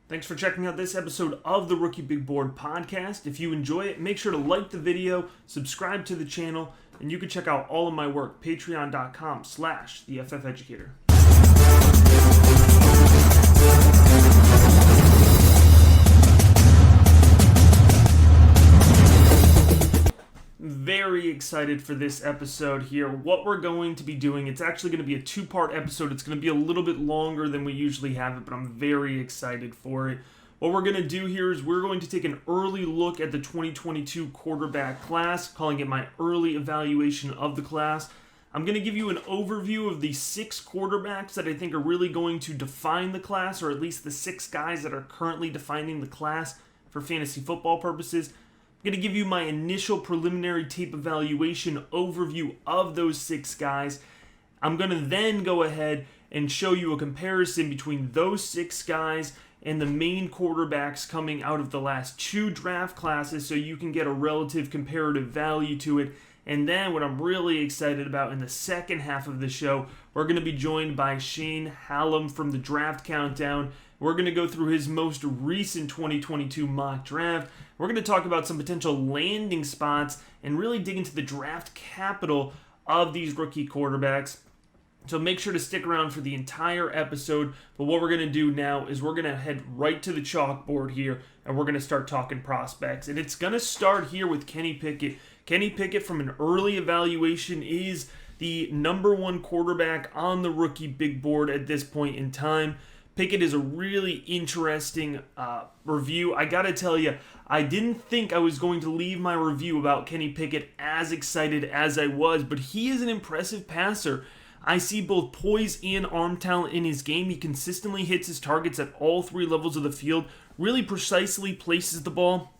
Thanks for checking out this episode of the Rookie Big Board podcast. If you enjoy it, make sure to like the video, subscribe to the channel, and you can check out all of my work, patreon.com/theFFeducator. Very excited for this episode here. What we're going to be doing, it's actually going to be a two-part episode. It's going to be a little bit longer than we usually have it, but I'm very excited for it. What we're going to do here is we're going to take an early look at the 2022 quarterback class, calling it my early evaluation of the class. I'm going to give you an overview of the 6 quarterbacks that I think are really going to define the class, or at least the 6 guys that are currently defining the class for fantasy football purposes. I'm going to give you my initial preliminary tape evaluation overview of those 6 guys. I'm going to then go ahead and show you a comparison between those 6 guys and the main quarterbacks coming out of the last 2 draft classes so you can get a relative comparative value to it. And then what I'm really excited about in the second half of the show, we're going to be joined by Shane Hallam from the Draft Countdown. We're going to go through his most recent 2022 mock draft. We're going to talk about some potential landing spots and really dig into the draft capital of these rookie quarterbacks. So make sure to stick around for the entire episode. But what we're going to do now is we're going to head right to the chalkboard here, and we're going to start talking prospects. And it's going to start here with Kenny Pickett. Kenny Pickett, from an early evaluation, is the number 1 quarterback on the rookie big board at this point in time. Pickett is a really interesting review. I gotta tell you, I didn't think I was going to leave my review about Kenny Pickett as excited as I was, but he is an impressive passer. I see both poise and arm talent in his game. He consistently hits his targets at all 3 levels of the field, really precisely places the ball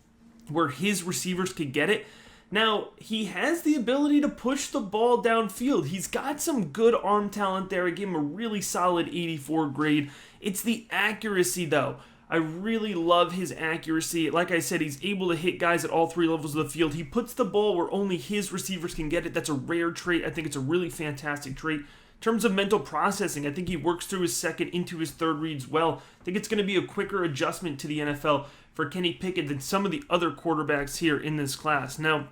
where his receivers could get it. Now, he has the ability to push the ball downfield. He's got some good arm talent there. I gave him a really solid 84 grade. It's the accuracy, though. I really love his accuracy. Like I said, he's able to hit guys at all 3 levels of the field. He puts the ball where only his receivers can get it. That's a rare trait. I think it's a really fantastic trait. In terms of mental processing, I think he works through his second into his third reads well. I think it's going to be a quicker adjustment to the NFL for Kenny Pickett than some of the other quarterbacks here in this class. Now,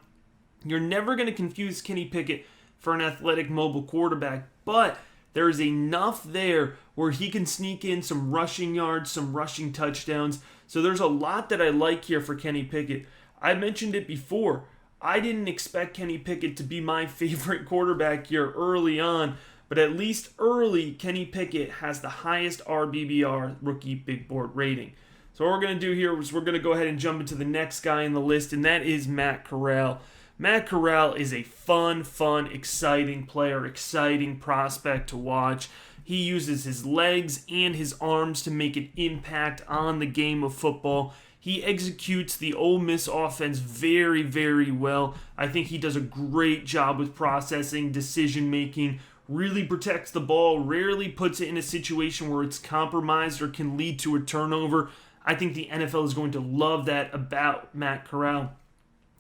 you're never going to confuse Kenny Pickett for an athletic mobile quarterback, but there is enough there where he can sneak in some rushing yards, some rushing touchdowns. So there's a lot that I like here for Kenny Pickett. I mentioned it before. I didn't expect Kenny Pickett to be my favorite quarterback here early on, but at least early, Kenny Pickett has the highest RBBR rookie big board rating. So what we're going to do here is we're going to go ahead and jump into the next guy in the list, and that is Matt Corral. Matt Corral is a fun, exciting player, exciting prospect to watch. He uses his legs and his arms to make an impact on the game of football. He executes the Ole Miss offense very, very well. I think he does a great job with processing, decision-making, really protects the ball, rarely puts it in a situation where it's compromised or can lead to a turnover. I think the NFL is going to love that about Matt Corral.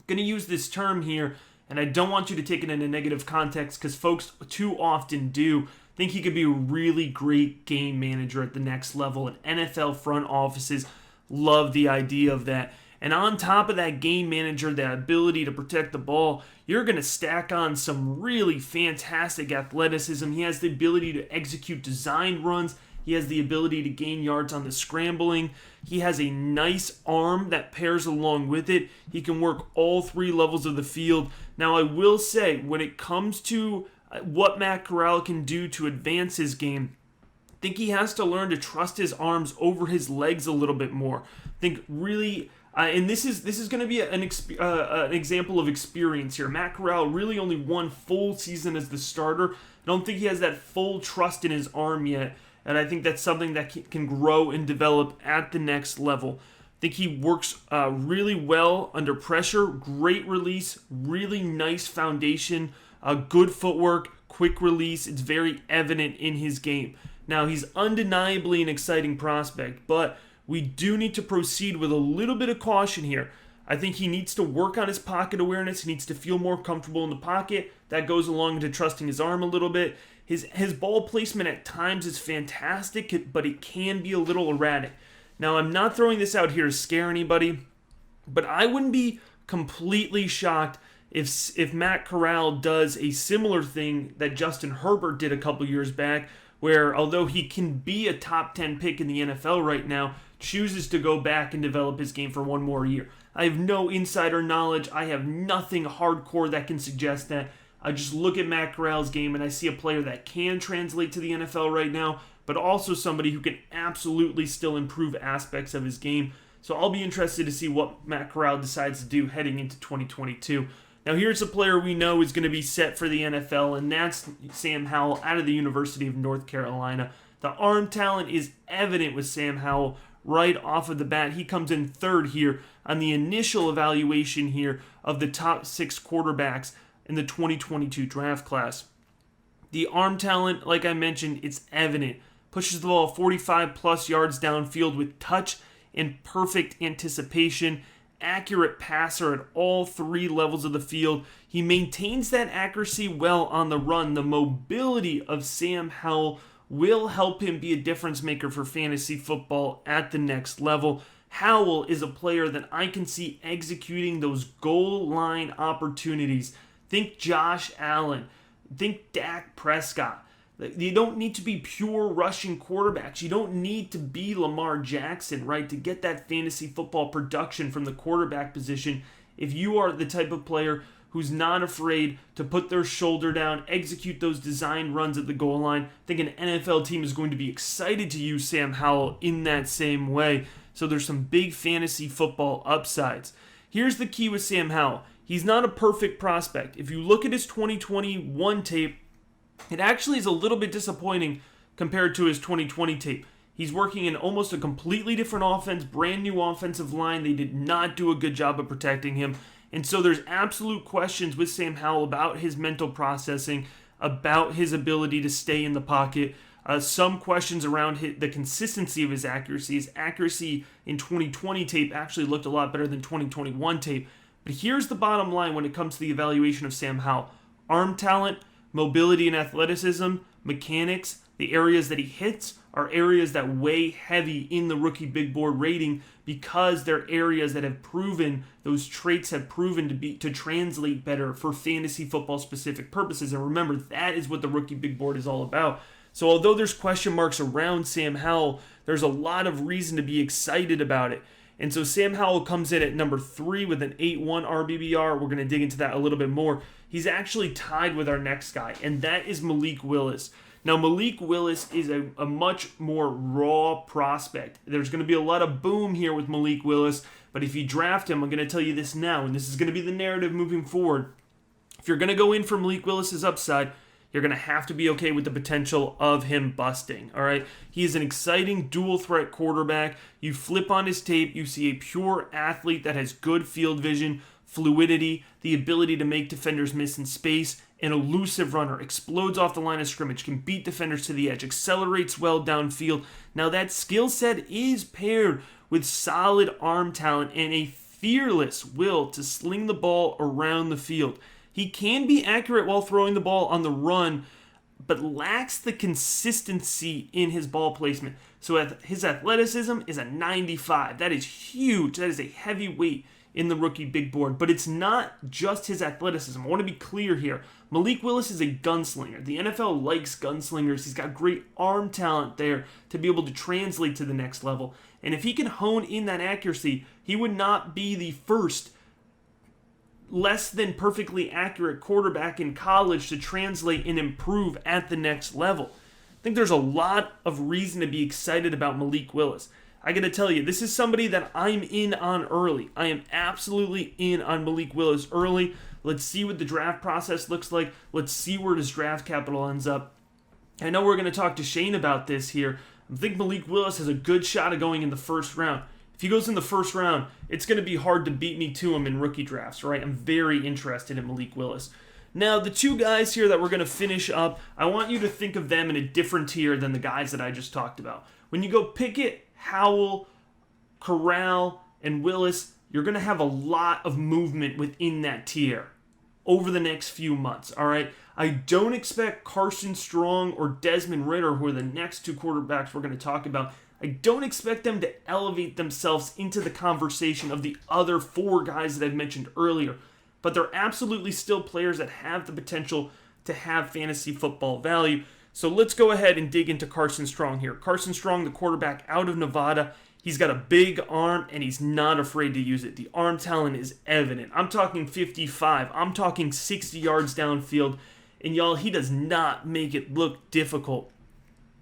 Going to use this term here, and I don't want you to take it in a negative context because folks too often do think he could be a really great game manager at the next level, and NFL front offices love the idea of that. And on top of that game manager, that ability to protect the ball, you're going to stack on some really fantastic athleticism. He has the ability to execute designed runs. He has the ability to gain yards on the scrambling. He has a nice arm that pairs along with it. He can work all 3 levels of the field. Now, I will say, when it comes to what Matt Corral can do to advance his game, I think he has to learn to trust his arms over his legs a little bit more. I think really, and this is going to be an example of experience here. Matt Corral really only 1 full season as the starter. I don't think he has that full trust in his arm yet. And I think that's something that can grow and develop at the next level. I think he works really well under pressure, great release, really nice foundation, good footwork, quick release. It's very evident in his game. Now, he's undeniably an exciting prospect, but we do need to proceed with a little bit of caution here. I think he needs to work on his pocket awareness. He needs to feel more comfortable in the pocket. That goes along to trusting his arm a little bit. His ball placement at times is fantastic, but it can be a little erratic. Now, I'm not throwing this out here to scare anybody, but I wouldn't be completely shocked if Matt Corral does a similar thing that Justin Herbert did a couple years back, where although he can be a top 10 pick in the NFL right now, chooses to go back and develop his game for one more year. I have no insider knowledge. I have nothing hardcore that can suggest that. I just look at Matt Corral's game and I see a player that can translate to the NFL right now, but also somebody who can absolutely still improve aspects of his game. So I'll be interested to see what Matt Corral decides to do heading into 2022. Now here's a player we know is going to be set for the NFL, and that's Sam Howell out of the University of North Carolina. The arm talent is evident with Sam Howell right off of the bat. He comes in third here on the initial evaluation here of the top 6 quarterbacks in the 2022 draft class. The arm talent, like I mentioned, it's evident. Pushes the ball 45 plus yards downfield with touch and perfect anticipation. Accurate passer at all 3 levels of the field. He maintains that accuracy well on the run. The mobility of Sam Howell will help him be a difference maker for fantasy football at the next level. Howell is a player that I can see executing those goal line opportunities. Think Josh Allen. Think Dak Prescott. You don't need to be pure rushing quarterbacks. You don't need to be Lamar Jackson, right, to get that fantasy football production from the quarterback position. If you are the type of player who's not afraid to put their shoulder down, execute those designed runs at the goal line, I think an NFL team is going to be excited to use Sam Howell in that same way. So there's some big fantasy football upsides. Here's the key with Sam Howell. He's not a perfect prospect. If you look at his 2021 tape, it actually is a little bit disappointing compared to his 2020 tape. He's working in almost a completely different offense, brand new offensive line. They did not do a good job of protecting him. And so there's absolute questions with Sam Howell about his mental processing, about his ability to stay in the pocket. Some questions around the consistency of his accuracy. His accuracy in 2020 tape actually looked a lot better than 2021 tape. But here's the bottom line when it comes to the evaluation of Sam Howell. Arm talent, mobility and athleticism, mechanics, the areas that he hits are areas that weigh heavy in the rookie big board rating because they're areas that have proven, those traits have proven to translate better for fantasy football specific purposes. And remember, that is what the rookie big board is all about. So although there's question marks around Sam Howell, there's a lot of reason to be excited about it. And so Sam Howell comes in at number 3 with an 8.1 RBBR. We're going to dig into that a little bit more. He's actually tied with our next guy, and that is Malik Willis. Now, Malik Willis is a much more raw prospect. There's going to be a lot of boom here with Malik Willis, but if you draft him, I'm going to tell you this now, and this is going to be the narrative moving forward. If you're going to go in for Malik Willis's upside, you're going to have to be okay with the potential of him busting, all right? He is an exciting dual-threat quarterback. You flip on his tape, you see a pure athlete that has good field vision, fluidity, the ability to make defenders miss in space, an elusive runner, explodes off the line of scrimmage, can beat defenders to the edge, accelerates well downfield. Now that skill set is paired with solid arm talent and a fearless will to sling the ball around the field. He can be accurate while throwing the ball on the run, but lacks the consistency in his ball placement. So his athleticism is a 95. That is huge. That is a heavy weight in the rookie big board. But it's not just his athleticism. I want to be clear here. Malik Willis is a gunslinger. The NFL likes gunslingers. He's got great arm talent there to be able to translate to the next level. And if he can hone in that accuracy, he would not be the first less than perfectly accurate quarterback in college to translate and improve at the next level. I think there's a lot of reason to be excited about Malik Willis. I got to tell you, this is somebody that I'm in on early. I am absolutely in on Malik Willis early. Let's see what the draft process looks like. Let's see where his draft capital ends up. I know we're going to talk to Shane about this here. I think Malik Willis has a good shot of going in the first round. If he goes in the first round, it's going to be hard to beat me to him in rookie drafts, right? I'm very interested in Malik Willis. Now, the 2 guys here that we're going to finish up, I want you to think of them in a different tier than the guys that I just talked about. When you go Pickett, Howell, Corral, and Willis, you're going to have a lot of movement within that tier over the next few months, all right? I don't expect Carson Strong or Desmond Ridder, who are the next 2 quarterbacks we're going to talk about, I don't expect them to elevate themselves into the conversation of the other 4 guys that I've mentioned earlier, but they're absolutely still players that have the potential to have fantasy football value. So let's go ahead and dig into Carson Strong here. Carson Strong, the quarterback out of Nevada, he's got a big arm and he's not afraid to use it. The arm talent is evident. I'm talking 55. I'm talking 60 yards downfield. And y'all, he does not make it look difficult.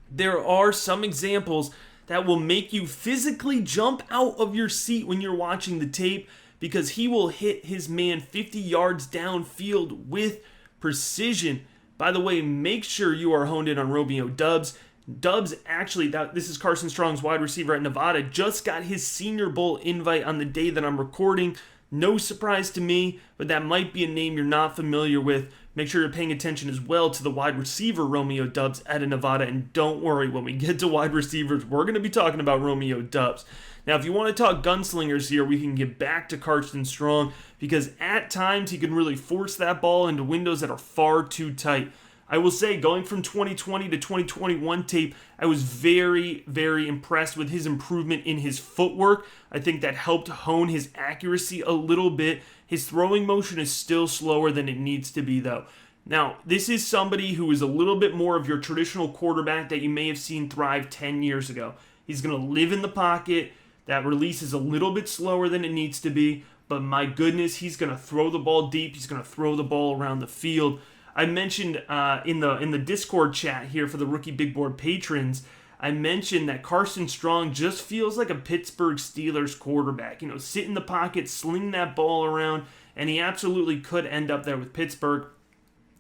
There are some examples that will make you physically jump out of your seat when you're watching the tape, because he will hit his man 50 yards downfield with precision. By the way, make sure you are honed in on Romeo Doubs. Doubs actually, this is Carson Strong's wide receiver at Nevada, just got his Senior Bowl invite on the day that I'm recording. No surprise to me, but that might be a name you're not familiar with. Make sure you're paying attention as well to the wide receiver Romeo Doubs out of Nevada, and don't worry, when we get to wide receivers, we're going to be talking about Romeo Doubs. Now, if you want to talk gunslingers here, we can get back to Carson Strong, because at times he can really force that ball into windows that are far too tight. I will say, going from 2020 to 2021 tape, I was very, very impressed with his improvement in his footwork. I think that helped hone his accuracy a little bit. His throwing motion is still slower than it needs to be, though. Now, this is somebody who is a little bit more of your traditional quarterback that you may have seen thrive 10 years ago. He's going to live in the pocket. That release is a little bit slower than it needs to be, but my goodness, he's going to throw the ball deep. He's going to throw the ball around the field. I mentioned in the Discord chat here for the Rookie Big Board patrons, I mentioned that Carson Strong just feels like a Pittsburgh Steelers quarterback. Sit in the pocket, sling that ball around, and he absolutely could end up there with Pittsburgh.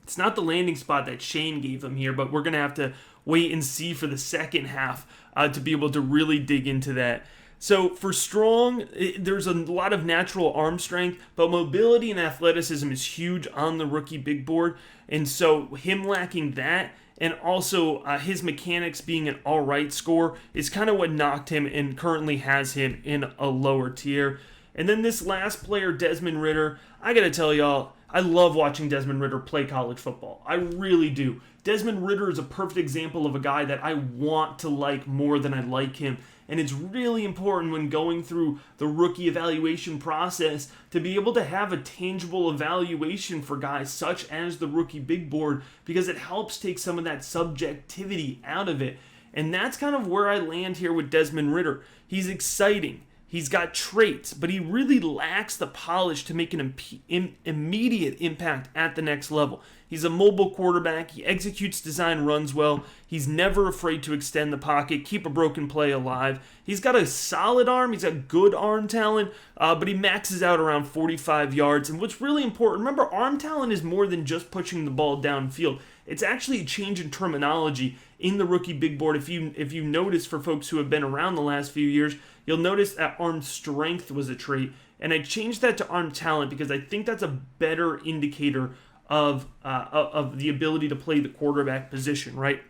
It's not the landing spot that Shane gave him here, but we're going to have to wait and see for the second half to be able to really dig into that. So for Strong, there's a lot of natural arm strength, but mobility and athleticism is huge on the Rookie Big Board. And so him lacking that, and also his mechanics being an all right score, is kind of what knocked him and currently has him in a lower tier. And then this last player, Desmond Ridder, I got to tell y'all, I love watching Desmond Ridder play college football. I really do. Desmond Ridder is a perfect example of a guy that I want to like more than I like him. And it's really important when going through the rookie evaluation process to be able to have a tangible evaluation for guys such as the Rookie Big Board, because it helps take some of that subjectivity out of it. And that's kind of where I land here with Desmond Ridder. He's exciting. He's got traits, but he really lacks the polish to make an immediate impact at the next level. He's a mobile quarterback. He executes design runs well. He's never afraid to extend the pocket, keep a broken play alive. He's got a solid arm. He's got good arm talent, but he maxes out around 45 yards. And what's really important, remember, arm talent is more than just pushing the ball downfield. It's actually a change in terminology in the Rookie Big Board. If you notice, for folks who have been around the last few years, you'll notice that arm strength was a trait. And I changed that to arm talent because I think that's a better indicator of the ability to play the quarterback position, right?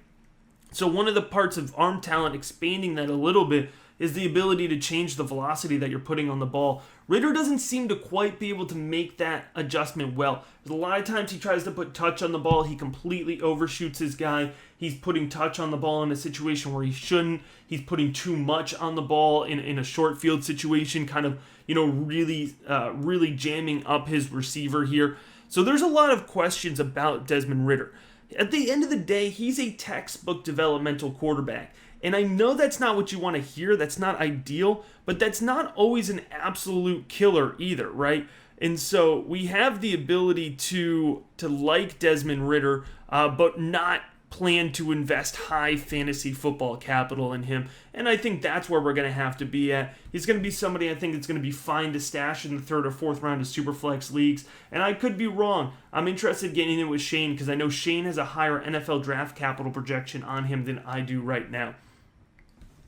So one of the parts of arm talent, expanding that a little bit, is the ability to change the velocity that you're putting on the ball. Ridder doesn't seem to quite be able to make that adjustment well. There's a lot of times he tries to put touch on the ball. He completely overshoots his guy. He's putting touch on the ball in a situation where he shouldn't. He's putting too much on the ball in a short field situation, kind of, really jamming up his receiver here. So there's a lot of questions about Desmond Ridder. At the end of the day, he's a textbook developmental quarterback. And I know that's not what you want to hear. That's not ideal, but that's not always an absolute killer either, right? And so we have the ability to like Desmond Ridder, but not plan to invest high fantasy football capital in him. And I think that's where we're going to have to be at. He's going to be somebody I think that's going to be fine to stash in the third or fourth round of Superflex leagues. And I could be wrong. I'm interested in getting in with Shane because I know Shane has a higher NFL draft capital projection on him than I do right now.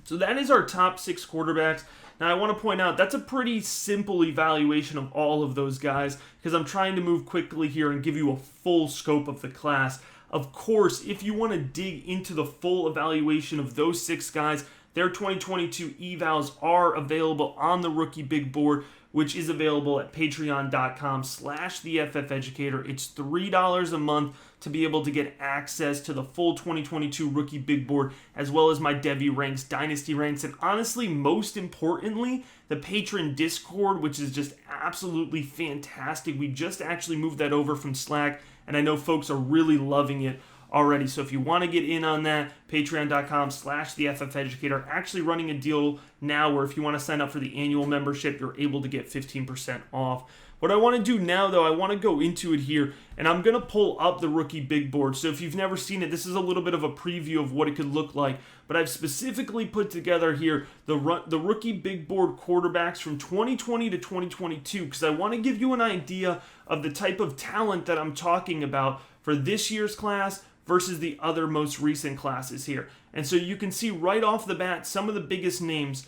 So that is our top 6 quarterbacks. Now I want to point out that's a pretty simple evaluation of all of those guys because I'm trying to move quickly here and give you a full scope of the class. Of course, if you want to dig into the full evaluation of those 6 guys, Their 2022 evals are available on the Rookie Big Board, which is available at patreon.com/theFFeducator. It's $3 a month to be able to get access to the full 2022 Rookie Big Board, as well as my Devy ranks, Dynasty ranks, and honestly, most importantly, the Patron Discord, which is just absolutely fantastic. We just actually moved that over from Slack, and I know folks are really loving it already. So if you want to get in on that, patreon.com/theFFeducator, actually running a deal now where if you want to sign up for the annual membership, you're able to get 15% off. What I want to do now, though, I want to go into it here, and I'm going to pull up the Rookie Big Board. So if you've never seen it, this is a little bit of a preview of what it could look like. But I've specifically put together here the Rookie Big Board quarterbacks from 2020 to 2022, because I want to give you an idea of the type of talent that I'm talking about for this year's class versus the other most recent classes here. And so you can see right off the bat some of the biggest names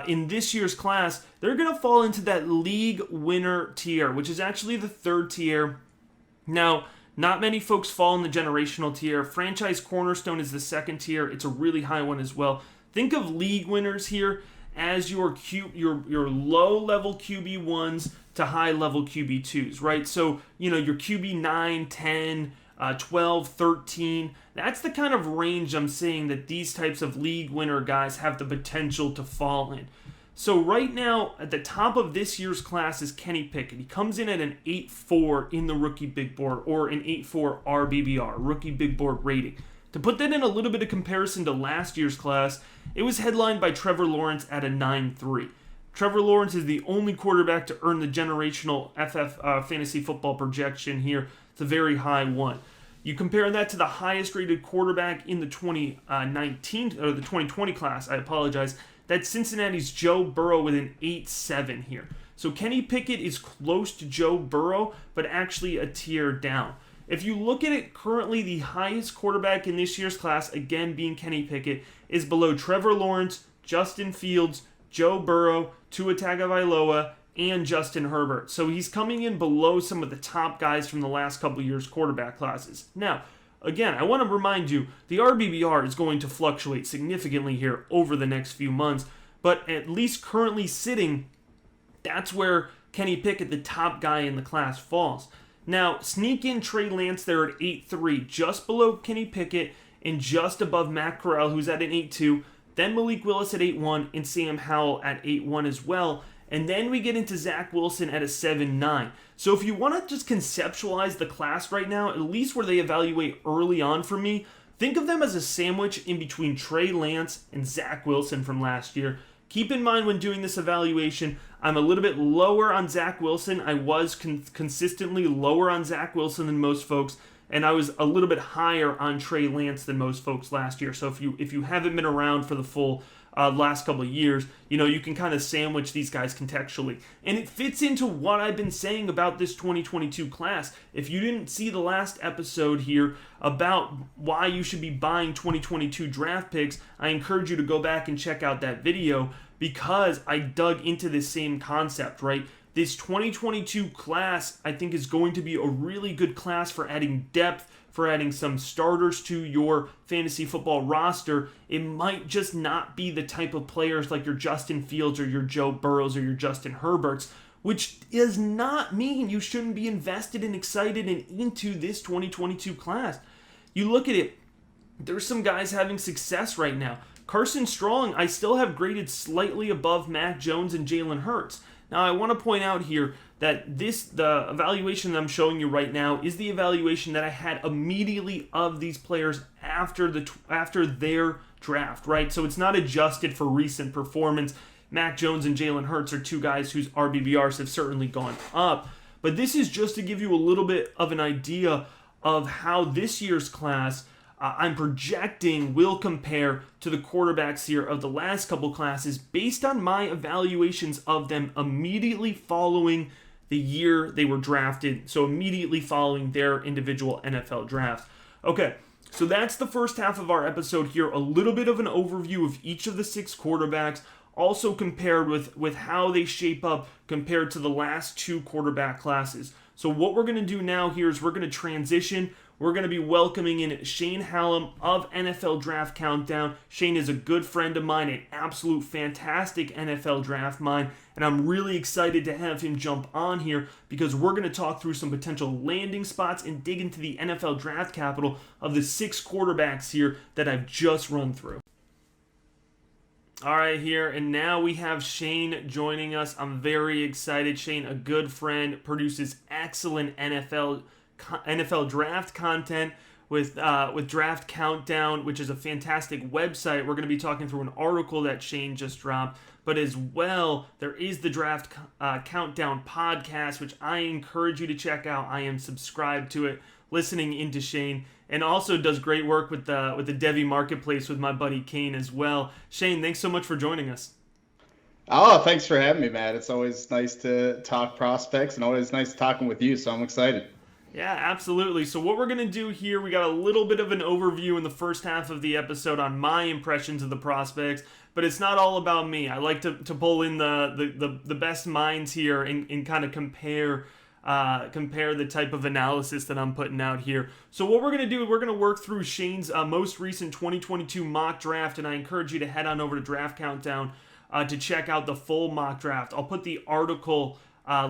in this year's class. They're going to fall into that league winner tier, which is actually the third tier. Now, not many folks fall in the generational tier. Franchise cornerstone is the second tier. It's a really high one as well. Think of league winners here as your low-level QB1s to high-level QB2s, right? So, your QB 9, 10, 12, 13. That's the kind of range I'm saying that these types of league winner guys have the potential to fall in. So right now, at the top of this year's class is Kenny Pickett. He comes in at an 8.4 in the Rookie Big Board, or an 8.4 RBBR, Rookie Big Board rating. To put that in a little bit of comparison to last year's class, it was headlined by Trevor Lawrence at a 9.3. Trevor Lawrence is the only quarterback to earn the generational fantasy football projection here. It's a very high one. You compare that to the highest rated quarterback in the 2020 class, I apologize. That's Cincinnati's Joe Burrow with an 8.7 here. So Kenny Pickett is close to Joe Burrow, but actually a tier down. If you look at it currently, the highest quarterback in this year's class, again being Kenny Pickett, is below Trevor Lawrence, Justin Fields, Joe Burrow, Tua Tagovailoa, and Justin Herbert. So he's coming in below some of the top guys from the last couple years' quarterback classes. Now, again, I want to remind you, the RBBR is going to fluctuate significantly here over the next few months, but at least currently sitting, that's where Kenny Pickett, the top guy in the class, falls. Now, sneak in Trey Lance there at 8.3, just below Kenny Pickett and just above Matt Corral, who's at an 8.2, then Malik Willis at 8.1 and Sam Howell at 8.1 as well. And then we get into Zach Wilson at a 7.9. So if you want to just conceptualize the class right now, at least where they evaluate early on for me, think of them as a sandwich in between Trey Lance and Zach Wilson from last year. Keep in mind when doing this evaluation, I'm a little bit lower on Zach Wilson. I was consistently lower on Zach Wilson than most folks, and I was a little bit higher on Trey Lance than most folks last year. So if you haven't been around for the full last couple of years, you can kind of sandwich these guys contextually. And it fits into what I've been saying about this 2022 class. If you didn't see the last episode here about why you should be buying 2022 draft picks, I encourage you to go back and check out that video, because I dug into this same concept, right? This 2022 class, I think, is going to be a really good class for adding depth, for adding some starters to your fantasy football roster. It might just not be the type of players like your Justin Fields or your Joe Burrows or your Justin Herberts, which does not mean you shouldn't be invested and excited and into this 2022 class. You look at it, there's some guys having success right now. Carson Strong, I still have graded slightly above Mac Jones and Jalen Hurts. Now, I want to point out here that the evaluation that I'm showing you right now is the evaluation that I had immediately of these players after their draft, right? So it's not adjusted for recent performance. Mac Jones and Jalen Hurts are two guys whose RBBRs have certainly gone up. But this is just to give you a little bit of an idea of how this year's class I'm projecting will compare to the quarterbacks here of the last couple classes based on my evaluations of them immediately following the year they were drafted, so immediately following their individual NFL drafts. Okay, so that's the first half of our episode here, a little bit of an overview of each of the 6 quarterbacks, also compared with how they shape up compared to the last 2 quarterback classes. So what we're going to do now here is we're going to transition. we're going to be welcoming in Shane Hallam of NFL Draft Countdown. Shane is a good friend of mine, an absolute fantastic NFL draft mind, and I'm really excited to have him jump on here because we're going to talk through some potential landing spots and dig into the NFL draft capital of the 6 quarterbacks here that I've just run through. All right, here, and now we have Shane joining us. I'm very excited. Shane, a good friend, produces excellent NFL draft content with Draft Countdown, which is a fantastic website. We're going to be talking through an article that Shane just dropped, but as well, there is the Draft Countdown podcast, which I encourage you to check out. I am subscribed to it, listening into Shane, and also does great work with the Devy Marketplace with my buddy Kane as well. Shane, thanks so much for joining us. Oh, thanks for having me, Matt. It's always nice to talk prospects and always nice talking with you, so I'm excited. Yeah, absolutely. So what we're going to do here, we got a little bit of an overview in the first half of the episode on my impressions of the prospects, but it's not all about me. I like to pull in the best minds here and kind of compare the type of analysis that I'm putting out here. So what we're going to do, we're going to work through Shane's most recent 2022 mock draft, and I encourage you to head on over to Draft Countdown to check out the full mock draft. I'll put the article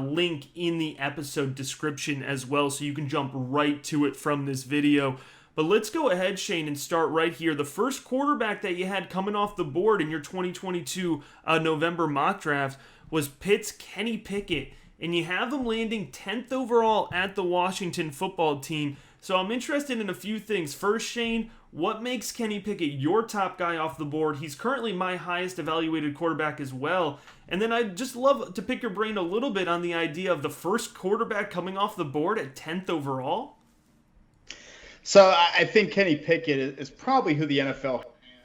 link in the episode description as well, so you can jump right to it from this video. But let's go ahead, Shane, and start right here. The first quarterback that you had coming off the board in your 2022 November mock draft was Pitt's Kenny Pickett, and you have him landing 10th overall at the Washington football team. So I'm interested in a few things. First, Shane, what makes Kenny Pickett your top guy off the board? He's currently my highest evaluated quarterback as well. And then I'd just love to pick your brain a little bit on the idea of the first quarterback coming off the board at 10th overall. So I think Kenny Pickett is probably who the NFL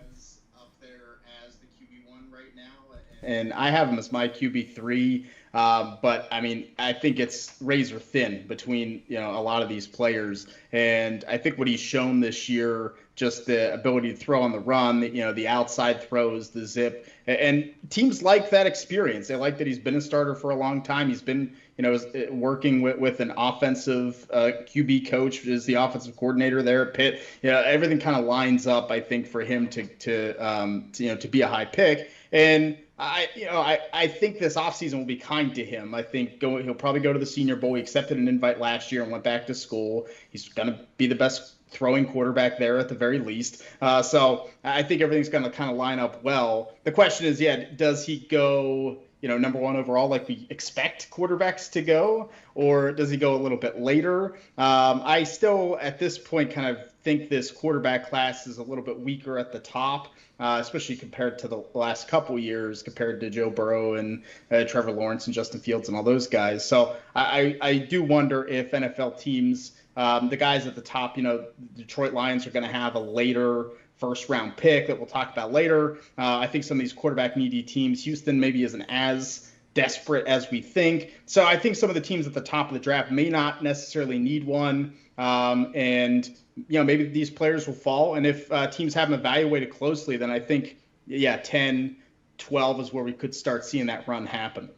has up there as the QB1 right now. And I have him as my QB3. But I mean, I think it's razor thin between, a lot of these players. And I think what he's shown this year, just the ability to throw on the run, the outside throws, the zip, and teams like that experience. They like that he's been a starter for a long time. He's been, working with an offensive QB coach, which is the offensive coordinator there at Pitt. Everything kind of lines up, I think, for him to be a high pick. And I think this offseason will be kind to him. I think he'll probably go to the Senior Bowl. He accepted an invite last year and went back to school. He's going to be the best throwing quarterback there at the very least. So I think everything's going to kind of line up well. The question is, does he go, number 1 overall like we expect quarterbacks to go, or does he go a little bit later? I still, at this point, kind of think this quarterback class is a little bit weaker at the top. Especially compared to the last couple years, compared to Joe Burrow and Trevor Lawrence and Justin Fields and all those guys. So I do wonder if NFL teams, the guys at the top, Detroit Lions are going to have a later first-round pick that we'll talk about later. I think some of these quarterback-needy teams, Houston maybe isn't as desperate as we think. So I think some of the teams at the top of the draft may not necessarily need one. And maybe these players will fall. And if teams have them evaluated closely, then I think, 10, 12 is where we could start seeing that run happen.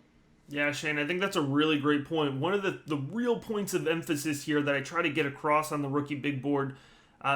Yeah, Shane, I think that's a really great point. One of the real points of emphasis here that I try to get across on the Rookie Big Board,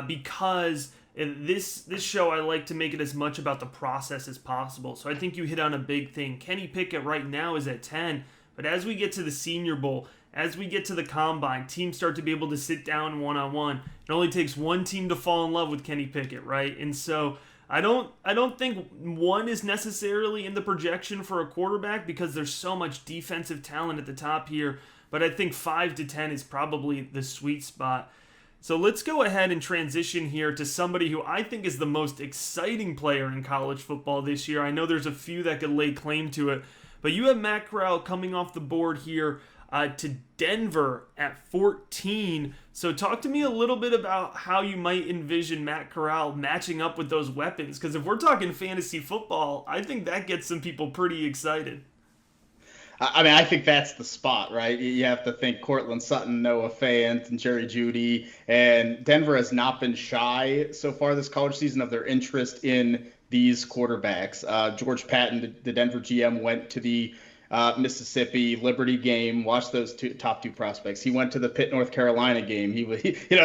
because in this show, I like to make it as much about the process as possible. So I think you hit on a big thing. Kenny Pickett right now is at 10, but as we get to the Senior Bowl, as we get to the Combine, teams start to be able to sit down one-on-one. It only takes one team to fall in love with Kenny Pickett, right? And so I don't think 1 is necessarily in the projection for a quarterback because there's so much defensive talent at the top here, but I think 5 to 10 is probably the sweet spot. So let's go ahead and transition here to somebody who I think is the most exciting player in college football this year. I know there's a few that could lay claim to it, but you have Matt Corral coming off the board here to Denver at 14. So talk to me a little bit about how you might envision Matt Corral matching up with those weapons. Because if we're talking fantasy football, I think that gets some people pretty excited. I mean, I think that's the spot, right? You have to think Cortland Sutton, Noah Fant, and Jerry Jeudy. And Denver has not been shy so far this college season of their interest in these quarterbacks. George Patton, the Denver GM, went to the Mississippi Liberty game. Watched those top two prospects. He went to the Pitt, North Carolina game.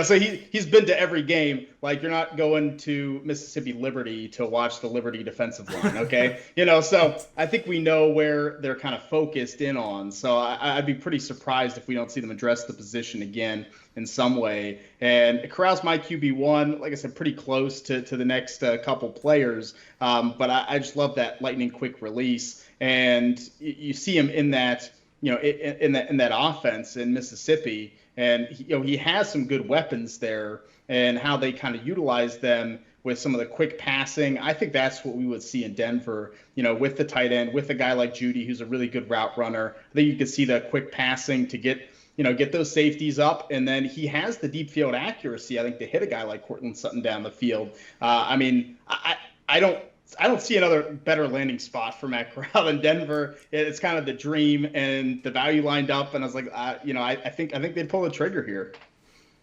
So he's been to every game. Like, you're not going to Mississippi Liberty to watch the Liberty defensive line, okay? So I think we know where they're kind of focused in on. So I'd be pretty surprised if we don't see them address the position again in some way. And Corral's my QB1, like I said, pretty close to the next couple players. But I just love that lightning quick release. And you see him in that, in that offense in Mississippi. And he has some good weapons there, and how they kind of utilize them with some of the quick passing. I think that's what we would see in Denver, with the tight end, with a guy like Judy, who's a really good route runner. I think you could see the quick passing to get those safeties up. And then he has the deep field accuracy, I think, to hit a guy like Cortland Sutton down the field. I don't see another better landing spot for Matt Corral in Denver. It's kind of the dream, and the value lined up, and I was like, I think they'd pull the trigger here.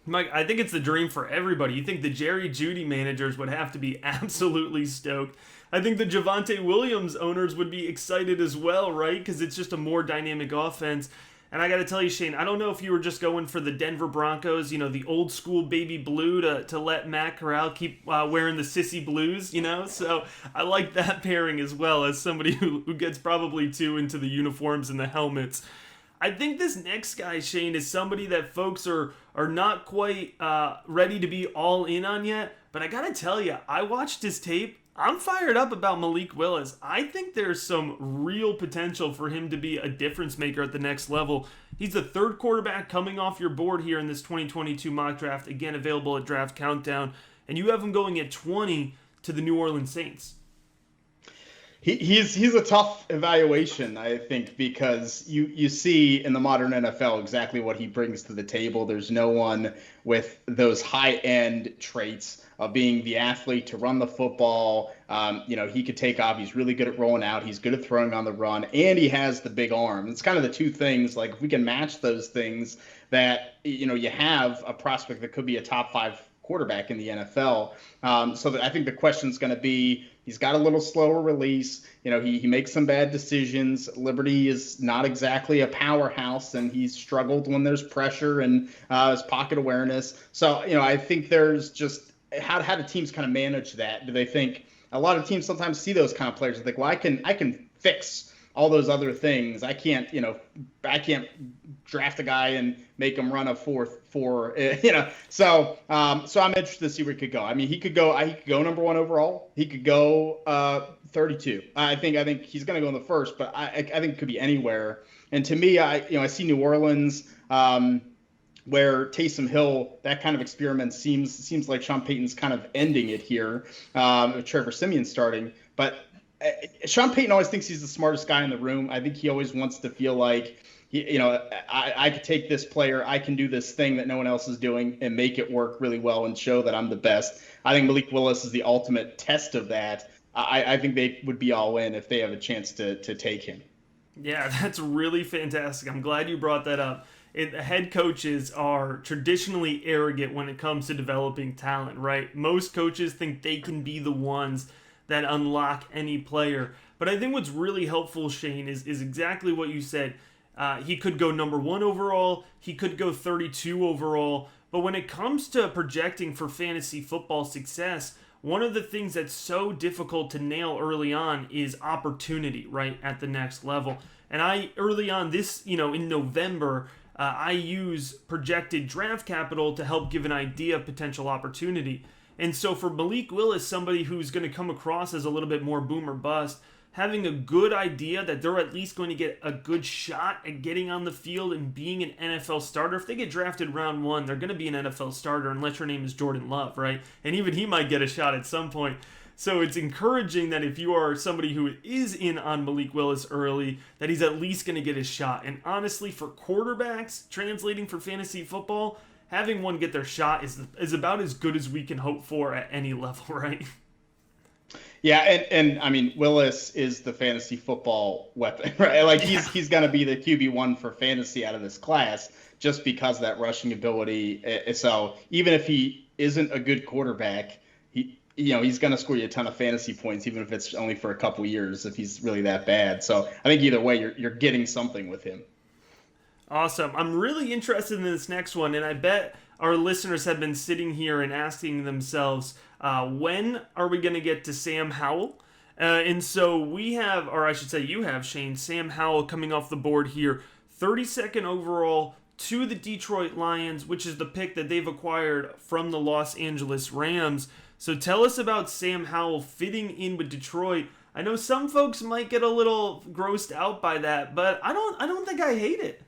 Mike, I think it's the dream for everybody. You think the Jerry Jeudy managers would have to be absolutely stoked. I think the Javonte Williams owners would be excited as well, right? Because it's just a more dynamic offense. And I got to tell you, Shane, I don't know if you were just going for the Denver Broncos, the old school baby blue to let Matt Corral keep wearing the sissy blues, So I like that pairing as well, as somebody who gets probably too into the uniforms and the helmets. I think this next guy, Shane, is somebody that folks are not quite ready to be all in on yet. But I got to tell you, I watched his tape. I'm fired up about Malik Willis. I think there's some real potential for him to be a difference maker at the next level. He's the third quarterback coming off your board here in this 2022 mock draft, again available at Draft Countdown, and you have him going at 20 to the New Orleans Saints. He's a tough evaluation, I think, because you see in the modern NFL exactly what he brings to the table. There's no one with those high-end traits of being the athlete to run the football. He could take off. He's really good at rolling out. He's good at throwing on the run, and he has the big arm. It's kind of the two things. Like, if we can match those things, that you have a prospect that could be a top 5 quarterback in the NFL. So I think the question's going to be, he's got a little slower release. He makes some bad decisions. Liberty is not exactly a powerhouse, and he's struggled when there's pressure and his pocket awareness. So, I think there's just how do teams kind of manage that? Do they think, a lot of teams sometimes see those kind of players and think, well, I can fix all those other things. I can't draft a guy and make him run a 4.4. So I'm interested to see where he could go. I mean, he could go number 1 overall. He could go 32. I think he's going to go in the first, but I think it could be anywhere. And to me, I see New Orleans, where Taysom Hill, that kind of experiment seems like Sean Payton's kind of ending it here, with Trevor Siemian starting. But Sean Payton always thinks he's the smartest guy in the room. I think he always wants to feel like, I could take this player, I can do this thing that no one else is doing and make it work really well and show that I'm the best. I think Malik Willis is the ultimate test of that. I think they would be all in if they have a chance to take him. Yeah, that's really fantastic. I'm glad you brought that up. Head coaches are traditionally arrogant when it comes to developing talent, right? Most coaches think they can be the ones that unlock any player. But I think what's really helpful, Shane, is exactly what you said. He could go number 1 overall. He could go 32 overall. But when it comes to projecting for fantasy football success, one of the things that's so difficult to nail early on is opportunity, right, at the next level. And early on this, in November, I use projected draft capital to help give an idea of potential opportunity. And so for Malik Willis, somebody who's going to come across as a little bit more boom or bust, having a good idea that they're at least going to get a good shot at getting on the field and being an NFL starter. If they get drafted round 1, they're going to be an NFL starter unless your name is Jordan Love, right? And even he might get a shot at some point. So it's encouraging that if you are somebody who is in on Malik Willis early, that he's at least going to get a shot. And honestly, for quarterbacks translating for fantasy football, having one get their shot is about as good as we can hope for at any level, right? Yeah, and I mean, Willis is the fantasy football weapon, right? Like, he's going to be the QB1 for fantasy out of this class just because of that rushing ability. So even if he isn't a good quarterback, he's going to score you a ton of fantasy points, even if it's only for a couple years, if he's really that bad. So I think either way, you're getting something with him. Awesome. I'm really interested in this next one, and I bet our listeners have been sitting here and asking themselves, when are we going to get to Sam Howell? And so we have, or I should say you have, Shane, Sam Howell coming off the board here, 32nd overall to the Detroit Lions, which is the pick that they've acquired from the Los Angeles Rams. So tell us about Sam Howell fitting in with Detroit. I know some folks might get a little grossed out by that, but I don't think I hate it.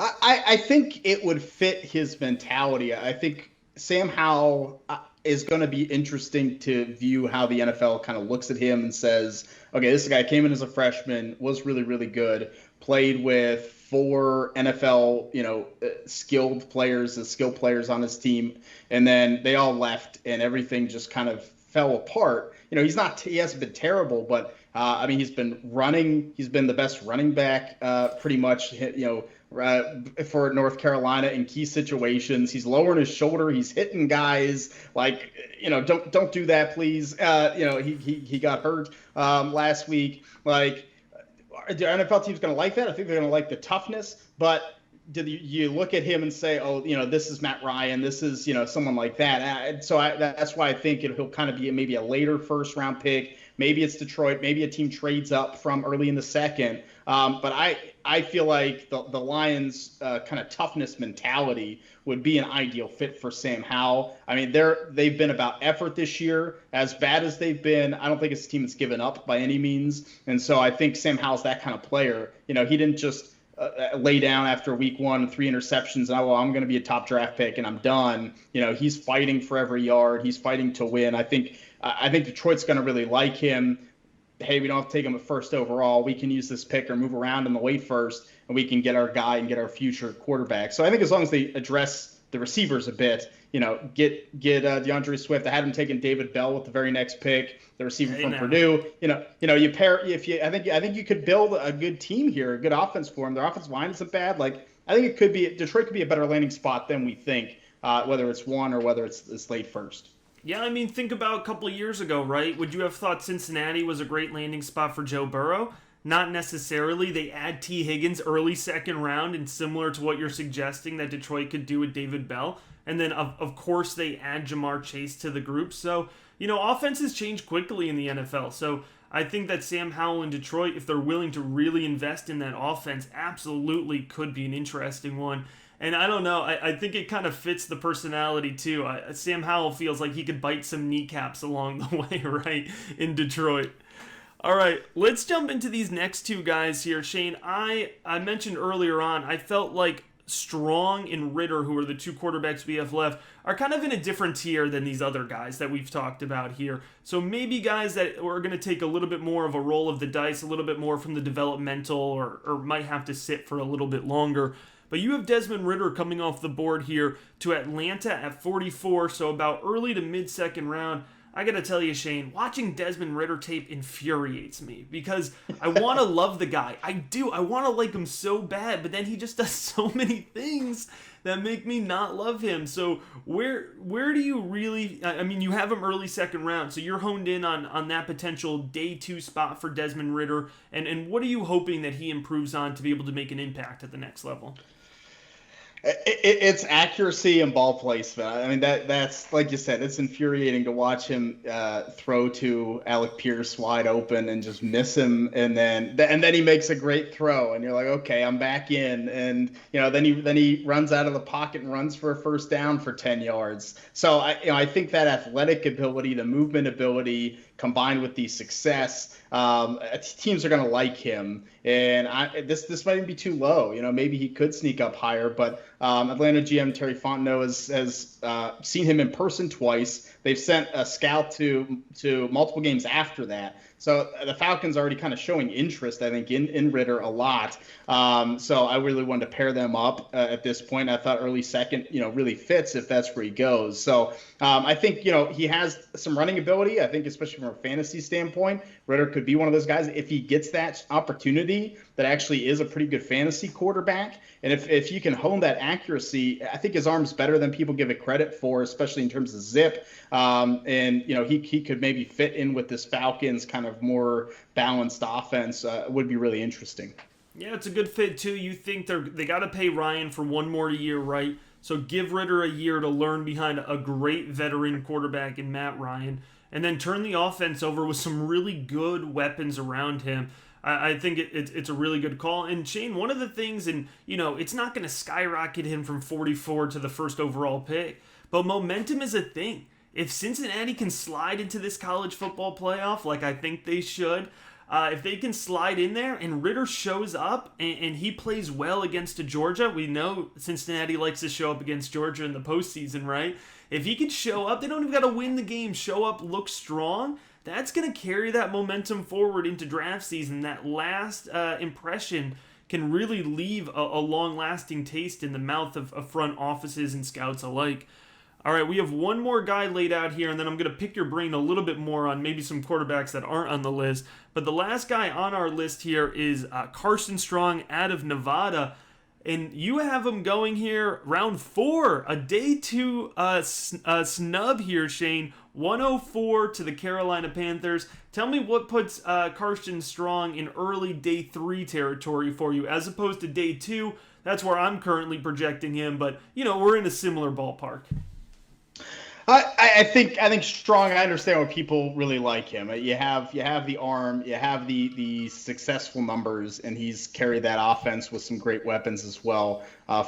I think it would fit his mentality. I think Sam Howell is going to be interesting to view how the NFL kind of looks at him and says, okay, this guy came in as a freshman, was really, really good, played with 4 NFL, skilled players on his team, and then they all left and everything just kind of fell apart. He hasn't been terrible, but he's been running. He's been the best running back pretty much, for North Carolina in key situations. He's lowering his shoulder. He's hitting guys like, don't do that, please. He got hurt last week. Like, the NFL team's going to like that. I think they're going to like the toughness. But do you look at him and say, oh, this is Matt Ryan, this is, someone like that. That's why I think he'll kind of be maybe a later first round pick. Maybe it's Detroit. Maybe a team trades up from early in the second. But I feel like the Lions' kind of toughness mentality would be an ideal fit for Sam Howell. I mean, they've been about effort this year. As bad as they've been, I don't think it's a team that's given up by any means. And so I think Sam Howell's that kind of player. He didn't just lay down after week 1, 3 interceptions, and I'm going to be a top draft pick and I'm done. He's fighting for every yard. He's fighting to win. I think Detroit's going to really like him. Hey, we don't have to take him at first overall. We can use this pick or move around in the late first, and we can get our guy and get our future quarterback. So I think as long as they address the receivers a bit, get DeAndre Swift. I had him taking David Bell with the very next pick, the receiver from Purdue. You pair. I think you could build a good team here, a good offense for him. Their offensive line isn't bad. Like, I think Detroit could be a better landing spot than we think, whether it's 1 or whether it's late first. Yeah, think about a couple of years ago, right? Would you have thought Cincinnati was a great landing spot for Joe Burrow? Not necessarily. They add T. Higgins early second round, and similar to what you're suggesting that Detroit could do with David Bell. And then, of course, they add Jamar Chase to the group. So, offenses change quickly in the NFL. So I think that Sam Howell in Detroit, if they're willing to really invest in that offense, absolutely could be an interesting one. And I don't know, I think it kind of fits the personality too. Sam Howell feels like he could bite some kneecaps along the way, right, in Detroit. All right, let's jump into these next 2 guys here. Shane, I mentioned earlier on, I felt like Strong and Ridder, who are the 2 quarterbacks we have left, are kind of in a different tier than these other guys that we've talked about here. So maybe guys that are going to take a little bit more of a roll of the dice, a little bit more from the developmental, or might have to sit for a little bit longer. But you have Desmond Ridder coming off the board here to Atlanta at 44, so about early to mid-second round. I got to tell you, Shane, watching Desmond Ridder tape infuriates me because I want to love the guy. I do. I want to like him so bad, but then he just does so many things that make me not love him. So where do you really... you have him early second round, so you're honed in on that potential day 2 spot for Desmond Ridder. And what are you hoping that he improves on to be able to make an impact at the next level? It's accuracy and ball placement. That's like you said, it's infuriating to watch him throw to Alec Pierce wide open and just miss him, and then he makes a great throw, and you're like, okay, I'm back in, and then he runs out of the pocket and runs for a first down for 10 yards. So I think that athletic ability, the movement ability, combined with the success, teams are going to like him. And this might even be too low. Maybe he could sneak up higher. But Atlanta GM Terry Fontenot has seen him in person twice. They've sent a scout to multiple games after that So the Falcons are already kind of showing interest, I think, in Ridder a lot. So I really wanted to pair them up at this point. I thought early second, really fits if that's where he goes. So I think, he has some running ability. I think, especially from a fantasy standpoint, Ridder could be one of those guys if he gets that opportunity that actually is a pretty good fantasy quarterback. And if you can hone that accuracy, I think his arm's better than people give it credit for, especially in terms of zip. And he could maybe fit in with this Falcons kind of more balanced offense. Would be really interesting. Yeah, it's a good fit too. You think they got to pay Ryan for one more year, right? So give Ridder a year to learn behind a great veteran quarterback in Matt Ryan, and then turn the offense over with some really good weapons around him. I think it's a really good call. And Shane, one of the things, and it's not going to skyrocket him from 44 to the first overall pick, but momentum is a thing. If Cincinnati can slide into this college football playoff, like I think they should, if they can slide in there and Ridder shows up and he plays well against Georgia, we know Cincinnati likes to show up against Georgia in the postseason, right? If he can show up, they don't even got to win the game, show up, look strong, that's going to carry that momentum forward into draft season. That last impression can really leave a long-lasting taste in the mouth of front offices and scouts alike. All right, we have one more guy laid out here, and then I'm going to pick your brain a little bit more on maybe some quarterbacks that aren't on the list. But the last guy on our list here is Carson Strong out of Nevada. And you have him going here round 4, a day 2 snub here, Shane. 104 to the Carolina Panthers. Tell me what puts Carson Strong in early day 3 territory for you, as opposed to day 2. That's where I'm currently projecting him, but, we're in a similar ballpark. I think Strong. I understand why people really like him. You have the arm, you have the successful numbers, and he's carried that offense with some great weapons as well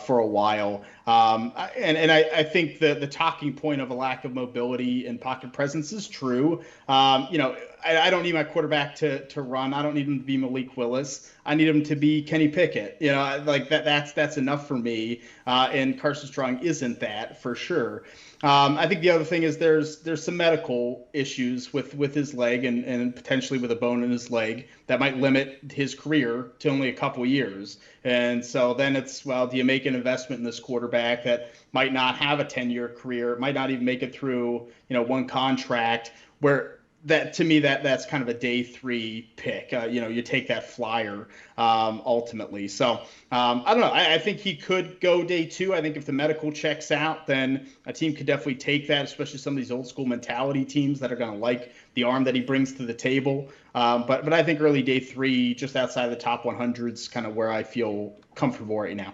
for a while. And I think the talking point of a lack of mobility and pocket presence is true. I don't need my quarterback to run. I don't need him to be Malik Willis. I need him to be Kenny Pickett. Like that's enough for me. And Carson Strong isn't that for sure. I think the other thing is there's some medical issues with his leg and potentially with a bone in his leg that might limit his career to only a couple years. And so then it's, well, do you make an investment in this quarterback that might not have a 10-year career, might not even make it through, one contract, where that to me that's kind of a day 3 pick. You take that flyer ultimately. So I don't know. I think he could go day 2. I think if the medical checks out, then a team could definitely take that, especially some of these old school mentality teams that are going to like the arm that he brings to the table. But I think early day 3, just outside of the top 100 is kind of where I feel comfortable right now.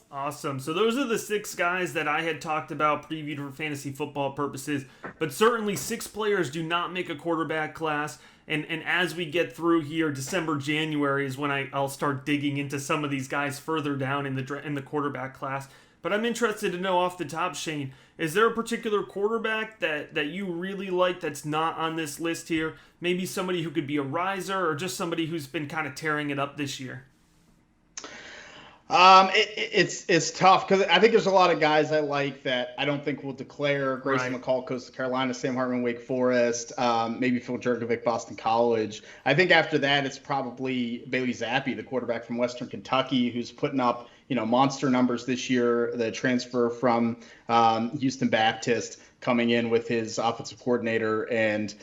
Awesome. So those are the 6 guys that I had talked about, previewed for fantasy football purposes. But certainly 6 players do not make a quarterback class. And as we get through here, December, January is when I'll start digging into some of these guys further down in the quarterback class. But I'm interested to know off the top, Shane, is there a particular quarterback that you really like that's not on this list here? Maybe somebody who could be a riser or just somebody who's been kind of tearing it up this year? It's tough because I think there's a lot of guys I like that I don't think will declare. Grayson McCall, Coastal Carolina, Sam Hartman, Wake Forest, maybe Phil Jurkovic, Boston College. I think after that it's probably Bailey Zappe, the quarterback from Western Kentucky, who's putting up monster numbers this year. The transfer from Houston Baptist coming in with his offensive coordinator, and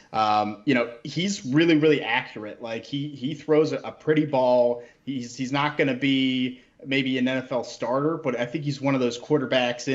he's really, really accurate. Like he throws a pretty ball. He's not going to be maybe an NFL starter, but I think he's one of those quarterbacks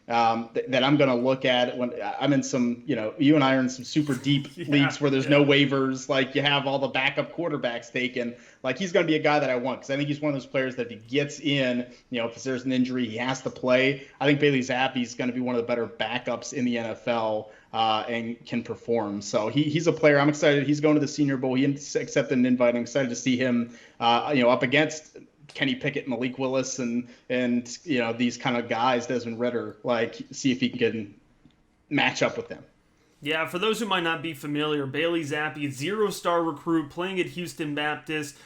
that I'm going to look at when I'm in some, you and I are in some super deep leagues where there's no waivers. Like you have all the backup quarterbacks taken. Like he's going to be a guy that I want because I think he's one of those players that if he gets in, if there's an injury, he has to play. I think Bailey Zappe is going to be one of the better backups in the NFL and can perform. So he's a player. I'm excited. He's going to the Senior Bowl. He accepted an invite. I'm excited to see him, up against Kenny Pickett, Malik Willis, and these kind of guys, Desmond Ridder, see if he can match up with them. Yeah, for those who might not be familiar, Bailey Zappe, 0-star recruit playing at Houston Baptist,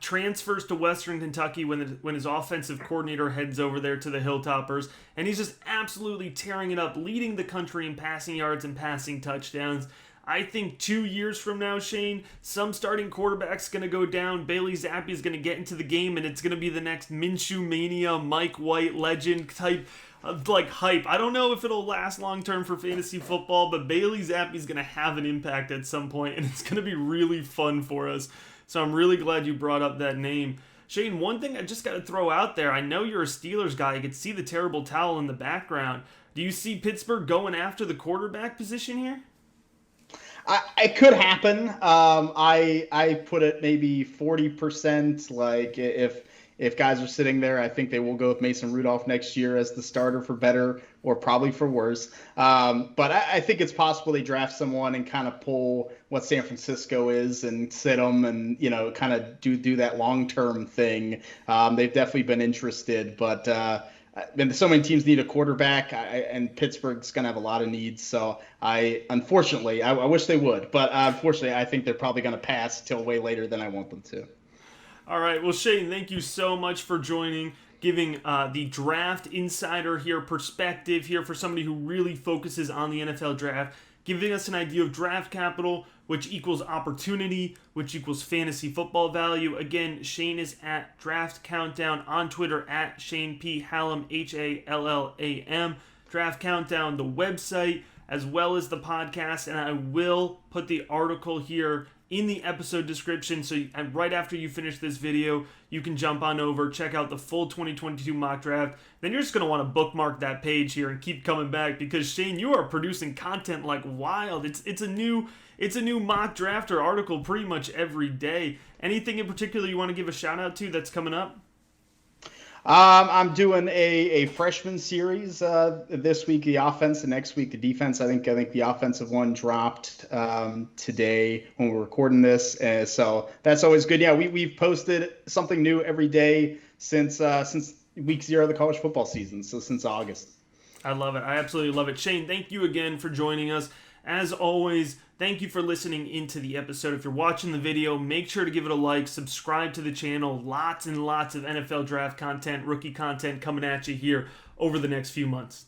transfers to Western Kentucky when his offensive coordinator heads over there to the Hilltoppers, and he's just absolutely tearing it up, leading the country in passing yards and passing touchdowns. I think 2 years from now, Shane, some starting quarterback's going to go down. Bailey Zappe is going to get into the game, and it's going to be the next Minshew Mania, Mike White legend type hype. I don't know if it'll last long term for fantasy football, but Bailey Zappe is going to have an impact at some point, and it's going to be really fun for us. So I'm really glad you brought up that name. Shane, one thing I just got to throw out there, I know you're a Steelers guy. I could see the terrible towel in the background. Do you see Pittsburgh going after the quarterback position here? It could happen. I put it maybe 40%. Like if guys are sitting there, I think they will go with Mason Rudolph next year as the starter for better or probably for worse. But I think it's possible they draft someone and kind of pull what San Francisco is and sit them and, kind of do that long-term thing. They've definitely been interested, but and so many teams need a quarterback, and Pittsburgh's going to have a lot of needs. So I wish they would, but unfortunately, I think they're probably going to pass till way later than I want them to. All right. Well, Shane, thank you so much for joining, giving the draft insider here perspective here for somebody who really focuses on the NFL draft, giving us an idea of draft capital, which equals opportunity, which equals fantasy football value. Again, Shane is at Draft Countdown on Twitter at Shane P. Hallam, Hallam. Draft Countdown, the website, as well as the podcast, and I will put the article here in the episode description, so right after you finish this video, you can jump on over, check out the full 2022 mock draft. Then you're just going to want to bookmark that page here and keep coming back, because Shane, you are producing content like wild. It's a new mock draft or article pretty much every day. Anything in particular you want to give a shout out to that's coming up? I'm doing a freshman series this week, the offense, and next week the defense. I think the offensive one dropped today when we're recording this, so that's always good. Yeah, we've posted something new every day since week 0 of the college football season, so since August. I love it. I absolutely love it. Shane, thank you again for joining us. As always, thank you for listening into the episode. If you're watching the video, make sure to give it a like, subscribe to the channel. Lots and lots of NFL draft content, rookie content coming at you here over the next few months.